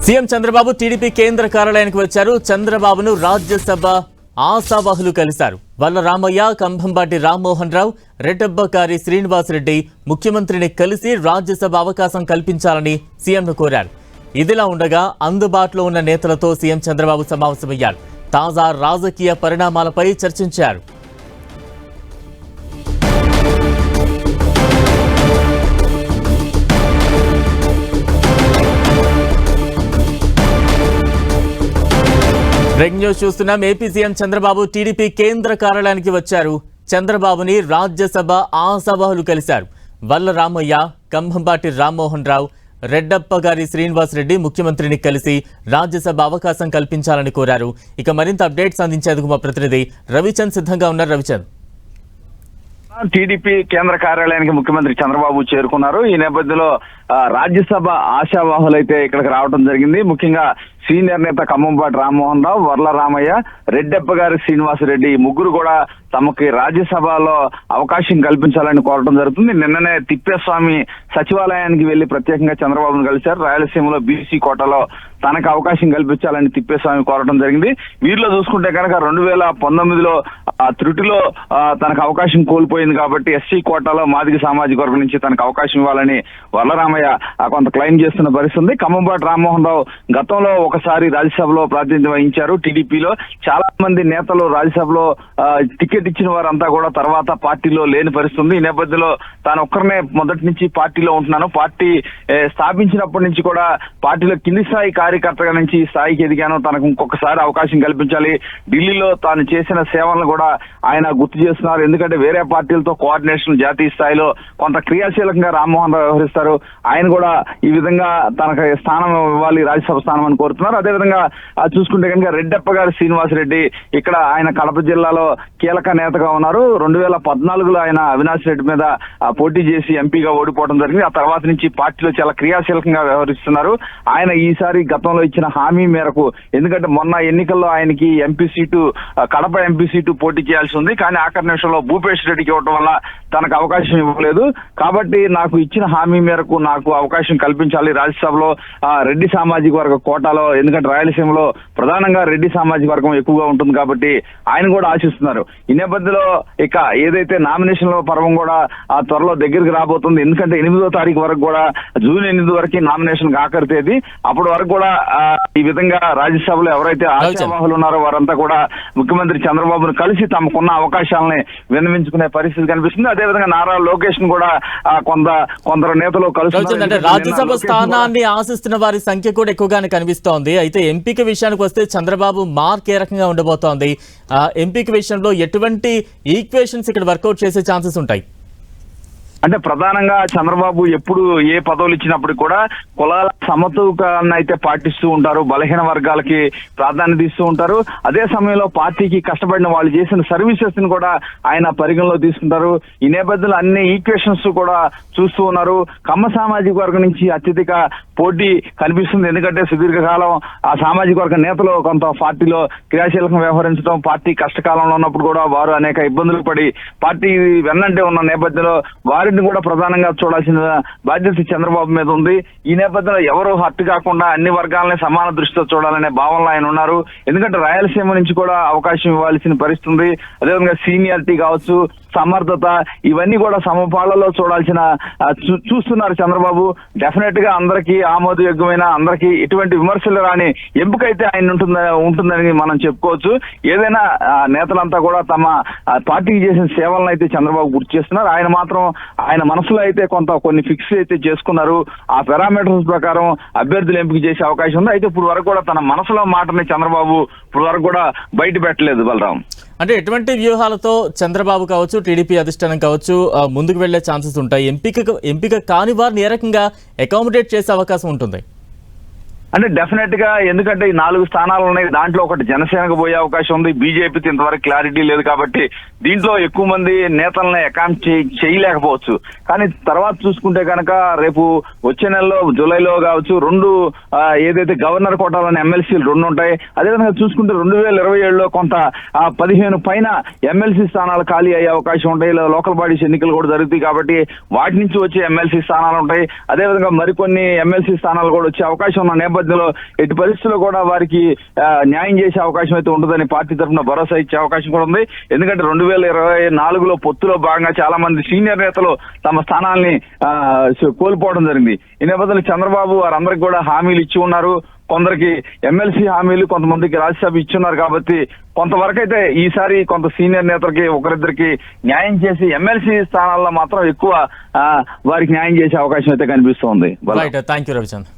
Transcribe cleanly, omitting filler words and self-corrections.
CM Chandrababu TDP కేంద్ర కార్యాలయానికి వచ్చారు. చంద్రబాబును రాజ్యసభ ఆశావాహులు కలిశారు. వల్ల రామయ్య, కంభంపాటి రామ్మోహన్ రావు, రెడ్డెబ్బకారి శ్రీనివాసరెడ్డి ముఖ్యమంత్రిని కలిసి రాజ్యసభ అవకాశం కల్పించాలని సీఎంను కోరారు. ఇదిలా ఉండగా అందుబాటులో ఉన్న నేతలతో సీఎం చంద్రబాబు సమావేశమయ్యారు. తాజా రాజకీయ పరిణామాలపై చర్చించారు. బ్రేకింగ్ న్యూస్ చూస్తున్నాం. ఏపీ సీఎం చంద్రబాబు టీడీపీ కేంద్ర కార్యాలయానికి వచ్చారు. చంద్రబాబుని రాజ్యసభ ఆశావాహులు కలిశారు. వల్ల రామయ్య, కంభంపాటి రామ్మోహన్ రావు, రెడ్డెబ్బకారి శ్రీనివాసరెడ్డి ముఖ్యమంత్రిని కలిసి రాజ్యసభ అవకాశం కల్పించాలని కోరారు. ఇక మరింత అప్డేట్స్ అందించేందుకు మా ప్రతినిధి రవిచంద్ సిద్ధంగా ఉన్నారు. రవిచంద్, టీడీపీ కేంద్ర కార్యాలయానికి ముఖ్యమంత్రి చంద్రబాబు చేరుకున్నారు. ఈ నేపథ్యంలో రాజ్యసభ ఆశావాహులైతే ఇక్కడికి రావడం జరిగింది. ముఖ్యంగా సీనియర్ నేత కంభంపాటి రామ్మోహన్ రావు, వర్ల రామయ్య, రెడ్డెబ్బకారి శ్రీనివాసరెడ్డి ముగ్గురు కూడా తమకి రాజ్యసభలో అవకాశం కల్పించాలని కోరడం జరుగుతుంది. నిన్ననే తిప్పేస్వామి సచివాలయానికి వెళ్లి ప్రత్యేకంగా చంద్రబాబును కలిశారు. రాయలసీమలో బీసీ కోటాలో తనకు అవకాశం కల్పించాలని తిప్పేస్వామి కోరడం జరిగింది. వీరిలో చూసుకుంటే కనుక 2019లో త్రుటిలో తనకు అవకాశం కోల్పోయింది కాబట్టి ఎస్సీ కోటాలో మాదిగ సామాజిక వర్గం నుంచి తనకు అవకాశం ఇవ్వాలని వరలరామయ్య కొంత క్లెయిమ్ చేస్తున్న పరిస్థితి. కంభంపాటి రామ్మోహన్ రావు గతంలో ఒకసారి రాజ్యసభలో ప్రాతినిధ్యం వహించారు. టీడీపీలో చాలా మంది నేతలు రాజ్యసభలో టికెట్ ఇచ్చిన వారంతా కూడా తర్వాత పార్టీలో లేని పరిస్థితి. ఈ నేపథ్యంలో తాను ఒక్కరినే మొదటి నుంచి పార్టీలో ఉంటున్నాను, పార్టీ స్థాపించినప్పటి నుంచి కూడా పార్టీలో కింది స్థాయి కార్యకర్తగా నుంచి స్థాయికి ఎదిగాను, తనకు ఇంకొకసారి అవకాశం కల్పించాలి. ఢిల్లీలో తాను చేసిన సేవలను కూడా ఆయన గుర్తు చేస్తున్నారు. ఎందుకంటే వేరే పార్టీలతో కోఆర్డినేషన్ జాతీయ స్థాయిలో కొంత క్రియాశీలకంగా రామ్మోహన్ రావు వ్యవహరిస్తారు. ఆయన కూడా ఈ విధంగా తనకు స్థానం ఇవ్వాలి, రాజ్యసభ స్థానం అని కోరుతున్నారు. అదేవిధంగా చూసుకుంటే కనుక రెడ్డెబ్బకారి శ్రీనివాసరెడ్డి ఇక్కడ ఆయన కడప జిల్లాలో కీలక నేతగా ఉన్నారు. 2014లో ఆయన అవినాష్ రెడ్డి మీద పోటీ చేసి ఎంపీగా ఓడిపోవడం జరిగింది. ఆ తర్వాత నుంచి పార్టీలో చాలా క్రియాశీలకంగా వ్యవహరిస్తున్నారు. ఆయన ఈసారి గతంలో ఇచ్చిన హామీ మేరకు, ఎందుకంటే మొన్న ఎన్నికల్లో ఆయనకి MP seat, Kadapa MP seat పోటీ చేయాల్సి ఉంది. కానీ ఆఖరి నిమిషంలో భూపేష్ రెడ్డికి ఇవ్వడం వల్ల తనకు అవకాశం ఇవ్వలేదు. కాబట్టి నాకు ఇచ్చిన హామీ మేరకు నాకు అవకాశం కల్పించాలి రాజ్యసభలో రెడ్డి సామాజిక వర్గ కోటాలో, ఎందుకంటే రాయలసీమలో ప్రధానంగా రెడ్డి సామాజిక వర్గం ఎక్కువగా ఉంటుంది కాబట్టి ఆయన కూడా ఆశిస్తున్నారు. ఈ నేపథ్యంలో ఇక ఏదైతే నామినేషన్ పర్వం కూడా త్వరలో దగ్గరికి రాబోతుంది. ఎందుకంటే 8వ తారీఖు వరకు కూడా, జూన్ 8 వరకు నామినేషన్ ఆఖరి తేదీ. అప్పటి వరకు కూడా ఈ విధంగా రాజ్యసభలో ఎవరైతే ఆశావాహులు ఉన్నారో వారంతా కూడా ముఖ్యమంత్రి చంద్రబాబును కలిసి తమకున్న అవకాశాలని విన్నవించుకునే పరిస్థితి కనిపిస్తుంది. అదేవిధంగా నారా లోకేష్ కూడా కొందరు నేతలు కలుస్తున్నారు. రాజ్యసభ స్థానాన్ని ఆశిస్తున్న వారి సంఖ్య కూడా ఎక్కువగానే కనిపిస్తోంది. అయితే ఎంపిక విషయానికి వస్తే చంద్రబాబు మార్క్ ఏ రకంగా ఉండబోతోంది? ఎంపిక విషయంలో ఎటువంటి ఈక్వేషన్స్ ఇక్కడ వర్కౌట్ చేసే ఛాన్సెస్ ఉంటాయి? అంటే ప్రధానంగా చంద్రబాబు ఎప్పుడు ఏ పదవులు ఇచ్చినప్పుడు కూడా కులాల సమతూకాన్ని అయితే పాటిస్తూ ఉంటారు, బలహీన వర్గాలకి ప్రాధాన్యత ఇస్తూ ఉంటారు. అదే సమయంలో పార్టీకి కష్టపడిన వాళ్ళు చేసిన సర్వీసెస్ ని కూడా ఆయన పరిగణలో తీసుకుంటారు. ఈ నేపథ్యంలో అన్ని ఈక్వేషన్స్ కూడా చూస్తూ ఉన్నారు. కమ్మ సామాజిక వర్గం నుంచి అత్యధిక పోటీ కనిపిస్తుంది. ఎందుకంటే సుదీర్ఘకాలం ఆ సామాజిక వర్గ నేతలు కొంత పార్టీలో క్రియాశీలకంగా వ్యవహరించడం, పార్టీ కష్టకాలంలో ఉన్నప్పుడు కూడా వారు అనేక ఇబ్బందులు పడి పార్టీ వెన్నంటే ఉన్న నేపథ్యంలో వారిని కూడా ప్రధానంగా చూడాల్సిన బాధ్యత చంద్రబాబు మీద ఉంది. ఈ నేపథ్యంలో ఎవరు హర్ట్ కాకుండా అన్ని వర్గాలని సమాన దృష్టితో చూడాలనే భావనలో ఆయన ఉన్నారు. ఎందుకంటే రాయలసీమ నుంచి కూడా అవకాశం ఇవ్వాల్సిన పరిస్థితి ఉంది. అదేవిధంగా సీనియారిటీ కావచ్చు, సమర్థత, ఇవన్నీ కూడా సమపాళ్లలో చూడాల్సిన చూస్తున్నారు చంద్రబాబు. డెఫినెట్ గా అందరికీ ఆమోదయోగ్యమైన, అందరికీ ఎటువంటి విమర్శలు రాని ఎంపిక అయితే ఆయన ఉంటుందని మనం చెప్పుకోవచ్చు. ఏదైనా నేతలంతా కూడా తమ పార్టీకి చేసిన సేవలను అయితే చంద్రబాబు గుర్తు చేస్తున్నారు. ఆయన మాత్రం ఆయన మనసులో అయితే కొన్ని ఫిక్స్ అయితే చేసుకున్నారు. ఆ పారామీటర్స్ ప్రకారం అభ్యర్థులు ఎంపిక చేసే అవకాశం ఉంది. అయితే ఇప్పుడు వరకు కూడా తన మనసులో మాటని చంద్రబాబు ఇప్పుడు వరకు కూడా బయట పెట్టలేదు. బలరాం, అంటే ఎటువంటి వ్యూహాలతో చంద్రబాబు కావచ్చు, టీడీపీ అధిష్టానం కావచ్చు ముందుకు వెళ్లే ఛాన్సెస్ ఉంటాయి? ఎంపిక కాని వారిని ఏ రకంగా అకామిడేట్ చేసే అవకాశం ఉంటుంది? అంటే డెఫినెట్ గా, ఎందుకంటే ఈ 4 స్థానాలు ఉన్నాయి. దాంట్లో ఒకటి జనసేనకు పోయే అవకాశం ఉంది. బీజేపీకి ఇంతవరకు క్లారిటీ లేదు కాబట్టి దీంట్లో ఎక్కువ మంది నేతలను అకామిడేట్ చేయలేకపోవచ్చు. కానీ తర్వాత చూసుకుంటే కనుక రేపు వచ్చే నెలలో జూలైలో కావచ్చు 2 ఏదైతే గవర్నర్ కోటాలోని ఎమ్మెల్సీలు 2 ఉంటాయి. అదేవిధంగా చూసుకుంటే 2027లో కొంత 15 పైన ఎమ్మెల్సీ స్థానాలు ఖాళీ అయ్యే అవకాశం ఉంటాయి. లోకల్ బాడీస్ ఎన్నికలు కూడా జరుగుతాయి కాబట్టి వాటి నుంచి వచ్చే ఎమ్మెల్సీ స్థానాలు ఉంటాయి. అదేవిధంగా మరికొన్ని ఎమ్మెల్సీ స్థానాలు కూడా వచ్చే అవకాశం ఉన్న నేపథ్యంలో నేపథ్యంలో ఎట్టి పరిస్థితుల్లో కూడా వారికి న్యాయం చేసే అవకాశం అయితే ఉండదని పార్టీ తరఫున భరోసా ఇచ్చే అవకాశం కూడా ఉంది. ఎందుకంటే 2024లో పొత్తులో భాగంగా చాలా మంది సీనియర్ నేతలు తమ స్థానాల్ని కోల్పోవడం జరిగింది. ఈ నేపథ్యంలో చంద్రబాబు వారందరికి కూడా హామీలు ఇచ్చి ఉన్నారు. కొందరికి ఎమ్మెల్సీ హామీలు, కొంతమందికి రాజ్యసభ ఇచ్చున్నారు. కాబట్టి కొంతవరకు అయితే ఈసారి కొంత సీనియర్ నేతలకి ఒకరిద్దరికి న్యాయం చేసి ఎమ్మెల్సీ స్థానాల్లో మాత్రం ఎక్కువ వారికి న్యాయం చేసే అవకాశం అయితే కనిపిస్తోంది. Thank you Ravichandra.